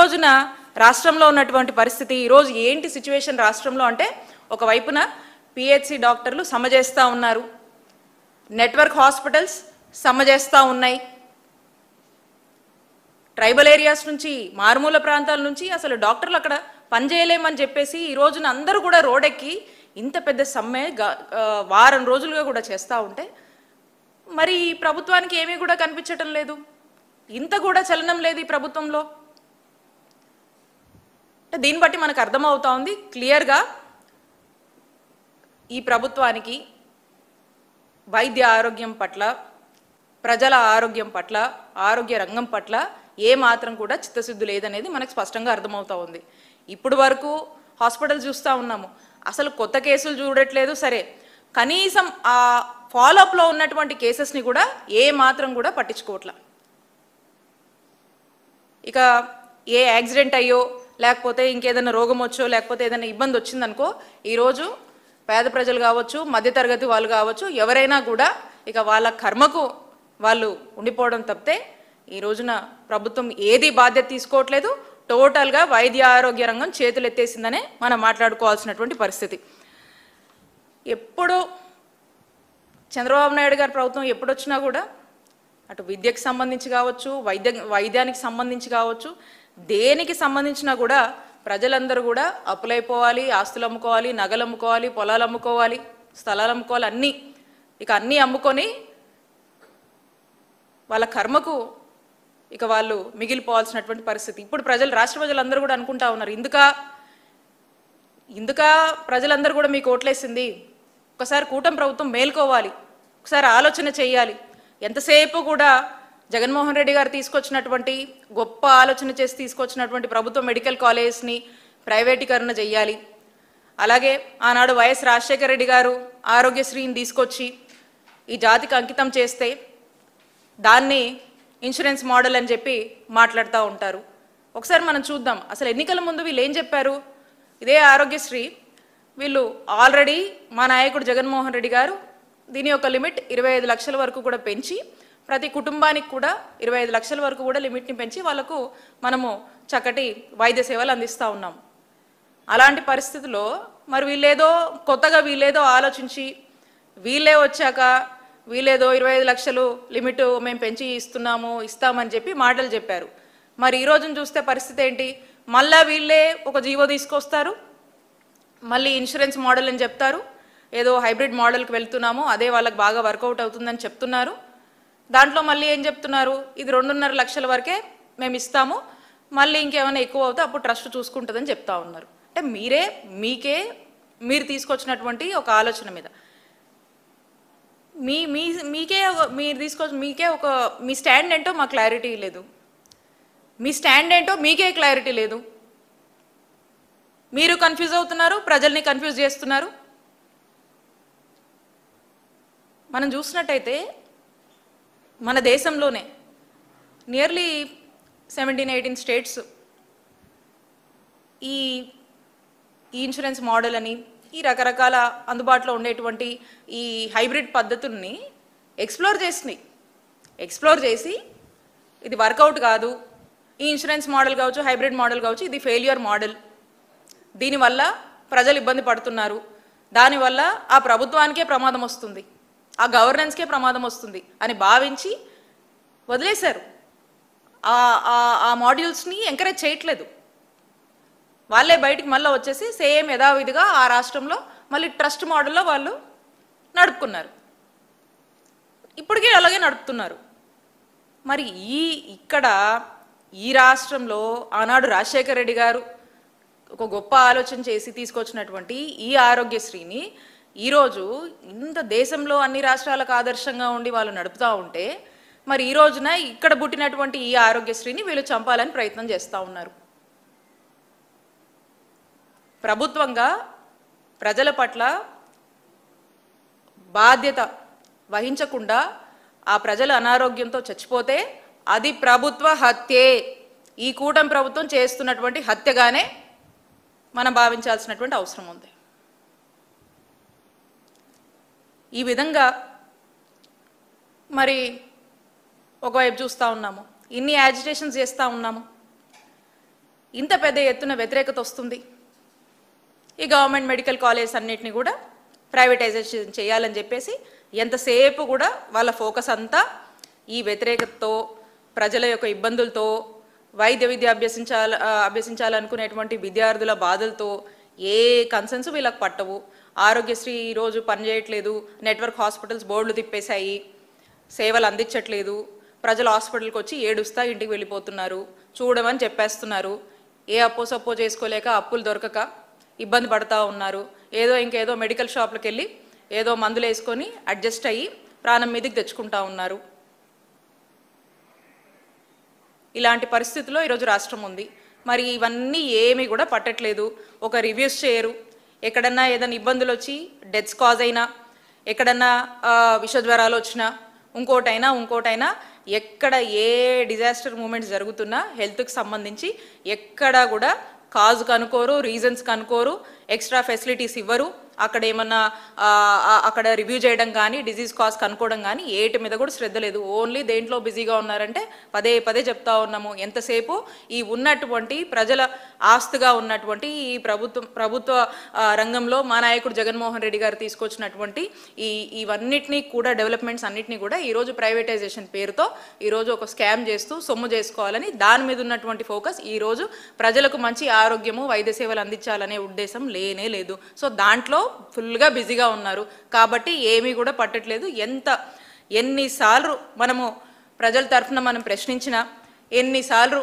రోజున రాష్ట్రంలో ఉన్నటువంటి పరిస్థితి, ఈరోజు ఏంటి సిచ్యువేషన్ రాష్ట్రంలో అంటే, ఒకవైపున పిహెచ్సి డాక్టర్లు సమ్మె చేస్తూ ఉన్నారు, నెట్వర్క్ హాస్పిటల్స్ సమ్మె చేస్తూ ఉన్నాయి, ట్రైబల్ ఏరియాస్ నుంచి మారుమూల ప్రాంతాల నుంచి అసలు డాక్టర్లు అక్కడ పనిచేయలేమని చెప్పేసి ఈ రోజున అందరూ కూడా రోడ్డెక్కి ఇంత పెద్ద సమ్మె వారం రోజులుగా కూడా చేస్తూ ఉంటే మరి ఈ ప్రభుత్వానికి ఏమీ కూడా కనిపించటం లేదు, ఇంత కూడా చలనం లేదు ఈ ప్రభుత్వంలో. దీన్ని బట్టి మనకు అర్థమవుతా ఉంది క్లియర్గా ఈ ప్రభుత్వానికి వైద్య ఆరోగ్యం పట్ల, ప్రజల ఆరోగ్యం పట్ల, ఆరోగ్య రంగం పట్ల ఏ మాత్రం కూడా చిత్తశుద్ధి లేదనేది మనకు స్పష్టంగా అర్థమవుతా ఉంది. ఇప్పుడు వరకు హాస్పిటల్ చూస్తూ ఉన్నాము, అసలు కొత్త కేసులు చూడట్లేదు, సరే కనీసం ఆ ఫాలోఅప్లో ఉన్నటువంటి కేసెస్ని కూడా ఏ మాత్రం కూడా పట్టించుకోవట్లా. ఇక ఏ యాక్సిడెంట్ అయ్యో లేకపోతే ఇంకేదైనా రోగం వచ్చో లేకపోతే ఏదైనా ఇబ్బంది వచ్చిందనుకో, ఈరోజు పేద ప్రజలు కావచ్చు, మధ్యతరగతి వాళ్ళు కావచ్చు, ఎవరైనా కూడా ఇక వాళ్ళ కర్మకు వాళ్ళు ఉండిపోవడం తప్పితే ఈ రోజున ప్రభుత్వం ఏది బాధ్యత తీసుకోవట్లేదు. టోటల్గా వైద్య ఆరోగ్య రంగం చేతులు ఎత్తేసిందనే మనం మాట్లాడుకోవాల్సినటువంటి పరిస్థితి. ఎప్పుడు చంద్రబాబు నాయుడు గారి ప్రభుత్వం ఎప్పుడొచ్చినా కూడా అటు విద్యకు సంబంధించి కావచ్చు, వైద్యానికి సంబంధించి కావచ్చు, దేనికి సంబంధించినా కూడా ప్రజలందరూ కూడా అప్పులైపోవాలి, ఆస్తులు అమ్ముకోవాలి, నగలు అమ్ముకోవాలి, పొలాలు అమ్ముకోవాలి, స్థలాలు అమ్ముకోవాలి, అన్నీ అమ్ముకొని వాళ్ళ కర్మకు ఇక వాళ్ళు మిగిలిపోవాల్సినటువంటి పరిస్థితి. ఇప్పుడు రాష్ట్ర ప్రజలందరూ కూడా అనుకుంటా ఉన్నారు, ఇందుక ప్రజలందరూ కూడా మీకు ఓట్లేసింది, ఒకసారి కూటమి ప్రభుత్వం మేల్కోవాలి, ఒకసారి ఆలోచన చేయాలి. ఎంతసేపు కూడా జగన్మోహన్ రెడ్డి గారు తీసుకొచ్చినటువంటి గొప్ప ఆలోచన చేసి తీసుకొచ్చినటువంటి ప్రభుత్వ మెడికల్ కాలేజెస్ని ప్రైవేటీకరణ చేయాలి. అలాగే ఆనాడు వైఎస్ రాజశేఖర రెడ్డి గారు ఆరోగ్యశ్రీని తీసుకొచ్చి ఈ జాతికి అంకితం చేస్తే దాన్ని ఇన్సూరెన్స్ మోడల్ అని చెప్పి మాట్లాడుతూ ఉంటారు. ఒకసారి మనం చూద్దాం, అసలు ఎన్నికల ముందు వీళ్ళు ఏం చెప్పారు. ఇదే ఆరోగ్యశ్రీ వీళ్ళు ఆల్రెడీ మా నాయకుడు జగన్మోహన్ రెడ్డి గారు దీని యొక్క లిమిట్ 25 లక్షల వరకు కూడా పెంచి ప్రతి కుటుంబానికి కూడా 25 లక్షల వరకు కూడా లిమిట్ని పెంచి వాళ్ళకు మనము చక్కటి వైద్య సేవలు అందిస్తూ ఉన్నాం. అలాంటి పరిస్థితుల్లో మరి వీళ్ళేదో ఆలోచించి వీళ్ళే వచ్చాక వీళ్ళేదో 25 లక్షలు లిమిట్ మేము పెంచి ఇస్తామని చెప్పి మాటలు చెప్పారు. మరి ఈ రోజున చూస్తే పరిస్థితి ఏంటి, మళ్ళా వీళ్ళే ఒక జీవో తీసుకొస్తారు, మళ్ళీ ఇన్సూరెన్స్ మోడల్ అని చెప్తారు, ఏదో హైబ్రిడ్ మోడల్కి వెళ్తున్నాము, అదే వాళ్ళకి బాగా వర్కౌట్ అవుతుందని చెప్తున్నారు. దాంట్లో మళ్ళీ ఏం చెప్తున్నారు, ఇది 2.5 లక్షల వరకే మేము ఇస్తాము, మళ్ళీ ఇంకేమైనా ఎక్కువ అవుతే అప్పుడు ట్రస్ట్ చూసుకుంటుందని చెప్తా ఉన్నారు. అంటే మీరు తీసుకొచ్చినటువంటి ఒక ఆలోచన మీద మీ స్టాండ్ ఏంటో మా క్లారిటీ లేదు, మీ స్టాండ్ ఏంటో మీకే క్లారిటీ లేదు, మీరు కన్ఫ్యూజ్ అవుతున్నారు, ప్రజల్ని కన్ఫ్యూజ్ చేస్తున్నారు. మనం చూసినట్టయితే మన దేశంలోనే నియర్లీ 17-18 స్టేట్స్ ఈ ఇన్సూరెన్స్ మోడల్ అని ఈ రకరకాల అందుబాటులో ఉండేటువంటి ఈ హైబ్రిడ్ పద్ధతుల్ని ఎక్స్ప్లోర్ చేసి ఇది వర్కౌట్ కాదు, ఈ ఇన్సూరెన్స్ మోడల్ కావచ్చు, హైబ్రిడ్ మోడల్ కావచ్చు, ఇది ఫెయిల్యూర్ మోడల్, దీనివల్ల ప్రజలు ఇబ్బంది పడుతున్నారు, దానివల్ల ఆ ప్రభుత్వానికే ప్రమాదం వస్తుంది, ఆ గవర్నెన్స్కే ప్రమాదం వస్తుంది అని భావించి వదిలేశారు. ఆ మాడ్యూల్స్ని ఎంకరేజ్ చేయట్లేదు. వాళ్ళే బయటికి మళ్ళీ వచ్చేసి సేమ్ యథావిధిగా ఆ రాష్ట్రంలో మళ్ళీ ట్రస్ట్ మోడల్లో వాళ్ళు నడుపుకున్నారు, ఇప్పటికీ అలాగే నడుపుతున్నారు. మరి ఇక్కడ ఈ రాష్ట్రంలో ఆనాడు రాజశేఖర రెడ్డి గారు ఒక గొప్ప ఆలోచన చేసి తీసుకొచ్చినటువంటి ఈ ఆరోగ్యశ్రీని ఈరోజు ఇంత దేశంలో అన్ని రాష్ట్రాలకు ఆదర్శంగా ఉండి వాళ్ళు నడుపుతూ ఉంటే మరి ఈ రోజున ఇక్కడ పుట్టినటువంటి ఈ ఆరోగ్యశ్రీని వీళ్ళు చంపాలని ప్రయత్నం చేస్తూ ఉన్నారు. ప్రభుత్వంగా ప్రజల పట్ల బాధ్యత వహించకుండా ఆ ప్రజల అనారోగ్యంతో చచ్చిపోతే అది ప్రభుత్వ హత్యే, ఈ కూటమి ప్రభుత్వం చేస్తున్నటువంటి హత్యగానే మనం భావించాల్సినటువంటి అవసరం ఉంది. ఈ విధంగా మరి ఒకవైపు చూస్తూ ఉన్నాము, ఇన్ని యాజిటేషన్స్ చేస్తూ ఉన్నాము, ఇంత పెద్ద ఎత్తున వ్యతిరేకత వస్తుంది? ఈ గవర్నమెంట్ మెడికల్ కాలేజ్ అన్నిటిని కూడా ప్రైవేటైజేషన్ చేయాలని చెప్పేసి ఎంతసేపు కూడా వాళ్ళ ఫోకస్ అంతా ఈ వ్యతిరేకతతో, ప్రజల యొక్క ఇబ్బందులతో, వైద్య విద్య అభ్యసించాలనుకునేటువంటి విద్యార్థుల బాధలతో ఏ కన్సర్న్స్ వీళ్ళకి పట్టవు. ఆరోగ్యశ్రీ ఈరోజు పనిచేయట్లేదు, నెట్వర్క్ హాస్పిటల్స్ బోర్డులు తిప్పేశాయి, సేవలు అందించట్లేదు, ప్రజలు హాస్పిటల్కి వచ్చి ఏడుస్తా ఇంటికి వెళ్ళిపోతున్నారు, చూడమని చెప్పేస్తున్నారు. ఏ అప్పో సప్పో చేసుకోలేక, అప్పులు దొరకక ఇబ్బంది పడతా ఉన్నారు. ఇంకేదో మెడికల్ షాప్లకు వెళ్ళి ఏదో మందులు వేసుకొని అడ్జస్ట్ అయ్యి ప్రాణం మీదకి తెచ్చుకుంటా ఉన్నారు. ఇలాంటి పరిస్థితుల్లో ఈరోజు రాష్ట్రం ఉంది. మరి ఇవన్నీ ఏమీ కూడా పట్టట్లేదు. ఒక రివ్యూస్ చేయరు. ఎక్కడన్నా ఏదైనా ఇబ్బందులు వచ్చి డెత్స్ కాజ్ అయినా, ఎక్కడన్నా విషజ్వరాలు వచ్చినా, ఇంకోటైనా ఎక్కడ ఏ డిజాస్టర్ మూమెంట్స్ జరుగుతున్నా హెల్త్కి సంబంధించి ఎక్కడా కూడా కాజు కనుకోరు, రీజన్స్ కనుకోరు, ఎక్స్ట్రా ఫెసిలిటీస్ ఇవ్వరు. అక్కడ ఏమన్నా అక్కడ రివ్యూ చేయడం కానీ, డిజీజ్ కాజ్ కనుక్కోవడం కానీ ఏటి మీద కూడా శ్రద్ధ లేదు. ఓన్లీ దేంట్లో బిజీగా ఉన్నారంటే పదే చెప్తా ఉన్నాము. ఎంతసేపు ఈ ఉన్నటువంటి ప్రజల ఆస్తిగా ఉన్నటువంటి ఈ ప్రభుత్వ రంగంలో మా నాయకుడు జగన్మోహన్ రెడ్డి గారు తీసుకొచ్చినటువంటి ఇవన్నిటినీ కూడా, డెవలప్మెంట్స్ అన్నిటినీ కూడా ఈరోజు ప్రైవేటైజేషన్ పేరుతో ఈరోజు ఒక స్కామ్ చేస్తూ సొమ్ము చేసుకోవాలని దాని మీద ఉన్నటువంటి ఫోకస్ ఈరోజు ప్రజలకు మంచి ఆరోగ్యము, వైద్య సేవలు అందించాలనే ఉద్దేశం లేనే లేదు. సో దాంట్లో ఫుల్గా బిజీగా ఉన్నారు. కాబట్టి ఏమీ కూడా పట్టట్లేదు. ఎన్నిసార్లు మనము ప్రజల తరఫున మనం ప్రశ్నించినా, ఎన్నిసార్లు